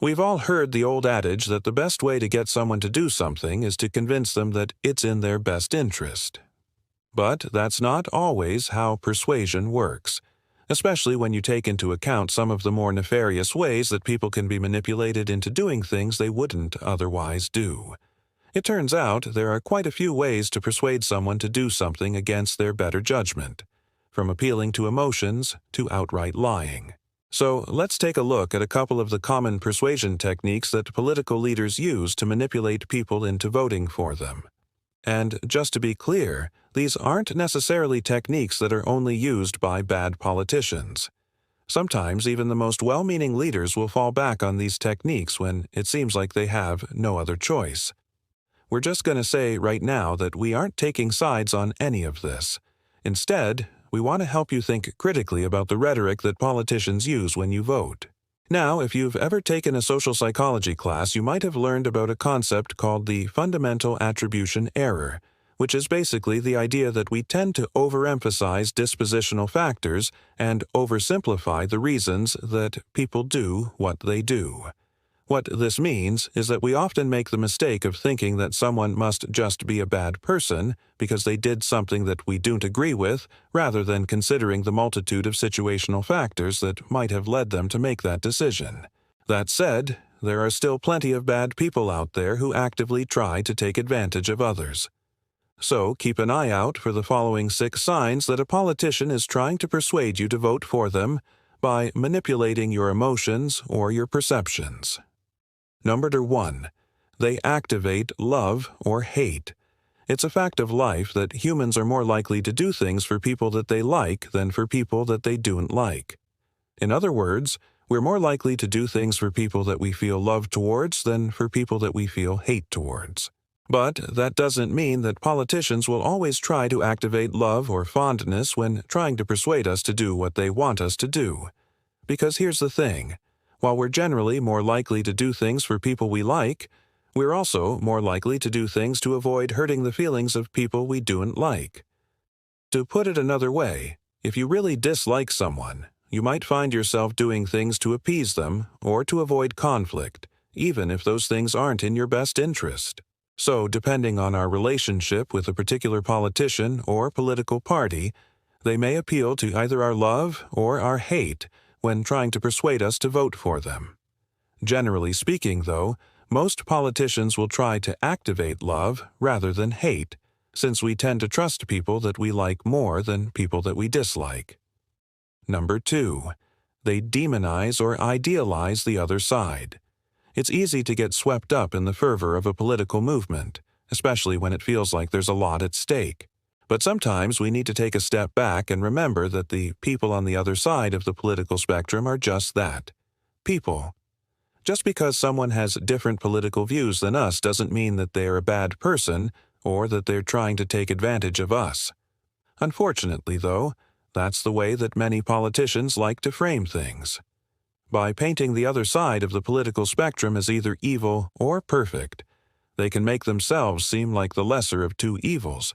We've all heard the old adage that the best way to get someone to do something is to convince them that it's in their best interest. But that's not always how persuasion works, especially when you take into account some of the more nefarious ways that people can be manipulated into doing things they wouldn't otherwise do. It turns out there are quite a few ways to persuade someone to do something against their better judgment, from appealing to emotions to outright lying. So let's take a look at a couple of the common persuasion techniques that political leaders use to manipulate people into voting for them. And just to be clear, these aren't necessarily techniques that are only used by bad politicians. Sometimes even the most well-meaning leaders will fall back on these techniques when it seems like they have no other choice. We're just going to say right now that we aren't taking sides on any of this. Instead, we want to help you think critically about the rhetoric that politicians use when you vote. Now, if you've ever taken a social psychology class, you might have learned about a concept called the fundamental attribution error, which is basically the idea that we tend to overemphasize dispositional factors and oversimplify the reasons that people do what they do. What this means is that we often make the mistake of thinking that someone must just be a bad person because they did something that we don't agree with, rather than considering the multitude of situational factors that might have led them to make that decision. That said, there are still plenty of bad people out there who actively try to take advantage of others. So keep an eye out for the following 6 signs that a politician is trying to persuade you to vote for them by manipulating your emotions or your perceptions. Number 1. They activate love or hate. It's a fact of life that humans are more likely to do things for people that they like than for people that they don't like. In other words, we're more likely to do things for people that we feel love towards than for people that we feel hate towards. But that doesn't mean that politicians will always try to activate love or fondness when trying to persuade us to do what they want us to do. Because here's the thing. While we're generally more likely to do things for people we like, we're also more likely to do things to avoid hurting the feelings of people we don't like. To put it another way, if you really dislike someone, you might find yourself doing things to appease them or to avoid conflict, even if those things aren't in your best interest. So, depending on our relationship with a particular politician or political party, they may appeal to either our love or our hate when trying to persuade us to vote for them. Generally speaking, though, most politicians will try to activate love rather than hate, since we tend to trust people that we like more than people that we dislike. Number 2. They demonize or idealize the other side. It's easy to get swept up in the fervor of a political movement, especially when it feels like there's a lot at stake. But sometimes we need to take a step back and remember that the people on the other side of the political spectrum are just that, people. Just because someone has different political views than us doesn't mean that they're a bad person or that they're trying to take advantage of us. Unfortunately, though, that's the way that many politicians like to frame things. By painting the other side of the political spectrum as either evil or perfect, they can make themselves seem like the lesser of two evils,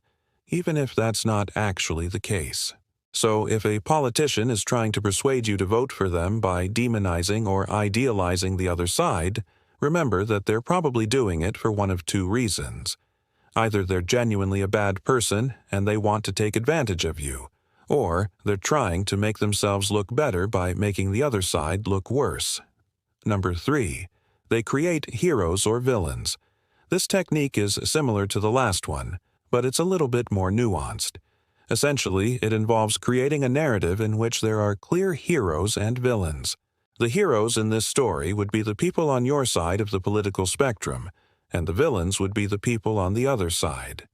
even if that's not actually the case. So if a politician is trying to persuade you to vote for them by demonizing or idealizing the other side, remember that they're probably doing it for one of 2 reasons. Either they're genuinely a bad person and they want to take advantage of you, or they're trying to make themselves look better by making the other side look worse. Number 3. They create heroes or villains. This technique is similar to the last one, but it's a little bit more nuanced. Essentially, it involves creating a narrative in which there are clear heroes and villains. The heroes in this story would be the people on your side of the political spectrum, and the villains would be the people on the other side.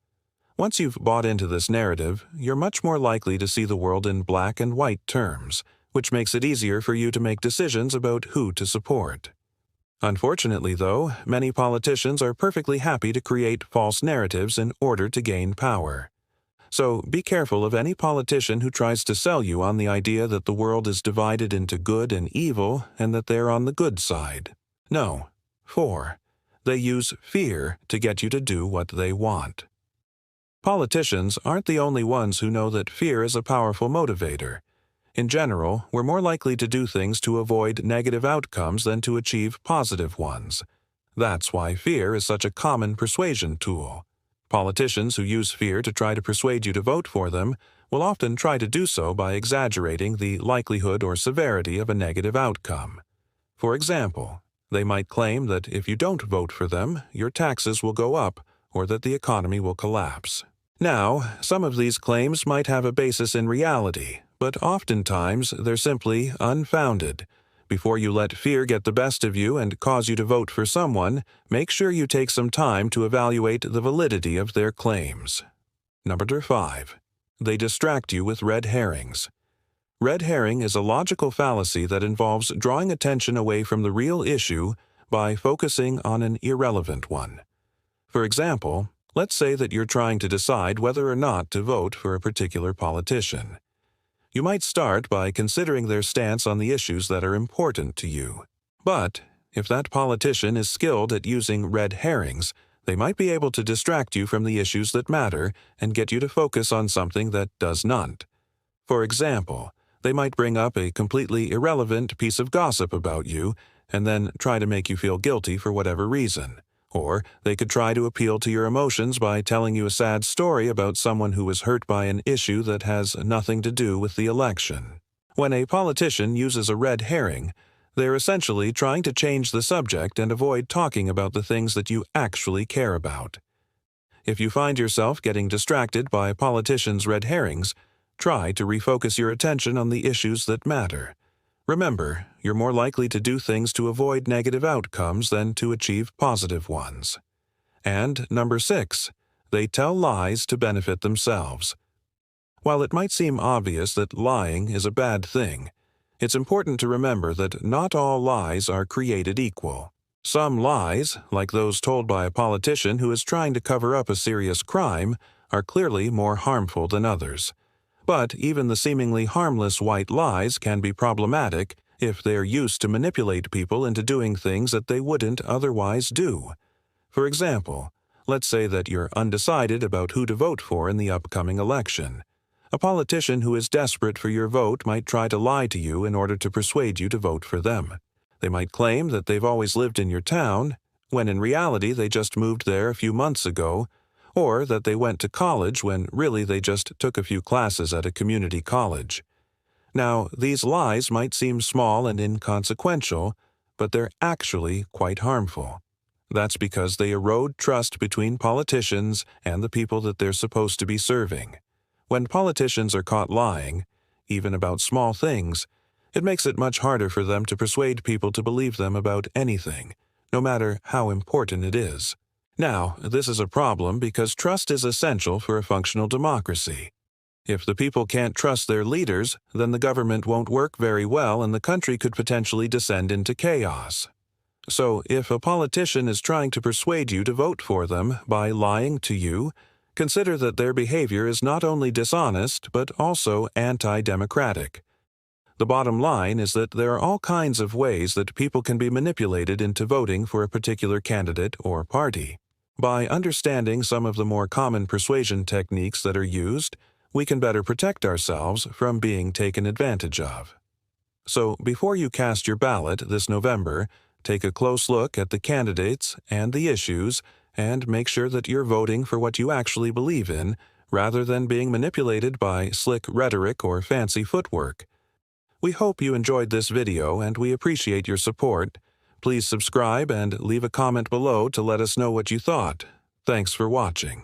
Once you've bought into this narrative, you're much more likely to see the world in black and white terms, which makes it easier for you to make decisions about who to support. Unfortunately, though, many politicians are perfectly happy to create false narratives in order to gain power. So be careful of any politician who tries to sell you on the idea that the world is divided into good and evil and that they're on the good side. No. 4. They use fear to get you to do what they want. Politicians aren't the only ones who know that fear is a powerful motivator. In general, we're more likely to do things to avoid negative outcomes than to achieve positive ones. That's why fear is such a common persuasion tool. Politicians who use fear to try to persuade you to vote for them will often try to do so by exaggerating the likelihood or severity of a negative outcome. For example, they might claim that if you don't vote for them, your taxes will go up or that the economy will collapse. Now, some of these claims might have a basis in reality, but oftentimes they're simply unfounded. Before you let fear get the best of you and cause you to vote for someone, make sure you take some time to evaluate the validity of their claims. Number 5. They distract you with red herrings. Red herring is a logical fallacy that involves drawing attention away from the real issue by focusing on an irrelevant one. For example, let's say that you're trying to decide whether or not to vote for a particular politician. You might start by considering their stance on the issues that are important to you. But if that politician is skilled at using red herrings, they might be able to distract you from the issues that matter and get you to focus on something that does not. For example, they might bring up a completely irrelevant piece of gossip about you and then try to make you feel guilty for whatever reason. Or they could try to appeal to your emotions by telling you a sad story about someone who was hurt by an issue that has nothing to do with the election. When a politician uses a red herring, they're essentially trying to change the subject and avoid talking about the things that you actually care about. If you find yourself getting distracted by a politician's red herrings, try to refocus your attention on the issues that matter. Remember, you're more likely to do things to avoid negative outcomes than to achieve positive ones. And number 6, they tell lies to benefit themselves. While it might seem obvious that lying is a bad thing, it's important to remember that not all lies are created equal. Some lies, like those told by a politician who is trying to cover up a serious crime, are clearly more harmful than others. But even the seemingly harmless white lies can be problematic if they're used to manipulate people into doing things that they wouldn't otherwise do. For example, let's say that you're undecided about who to vote for in the upcoming election. A politician who is desperate for your vote might try to lie to you in order to persuade you to vote for them. They might claim that they've always lived in your town, when in reality they just moved there a few months ago, or that they went to college when really they just took a few classes at a community college. Now, these lies might seem small and inconsequential, but they're actually quite harmful. That's because they erode trust between politicians and the people that they're supposed to be serving. When politicians are caught lying, even about small things, it makes it much harder for them to persuade people to believe them about anything, no matter how important it is. Now, this is a problem because trust is essential for a functional democracy. If the people can't trust their leaders, then the government won't work very well and the country could potentially descend into chaos. So, if a politician is trying to persuade you to vote for them by lying to you, consider that their behavior is not only dishonest but also anti-democratic. The bottom line is that there are all kinds of ways that people can be manipulated into voting for a particular candidate or party. By understanding some of the more common persuasion techniques that are used, we can better protect ourselves from being taken advantage of. So, before you cast your ballot this November, take a close look at the candidates and the issues, and make sure that you're voting for what you actually believe in, rather than being manipulated by slick rhetoric or fancy footwork. We hope you enjoyed this video and we appreciate your support. Please subscribe and leave a comment below to let us know what you thought. Thanks for watching.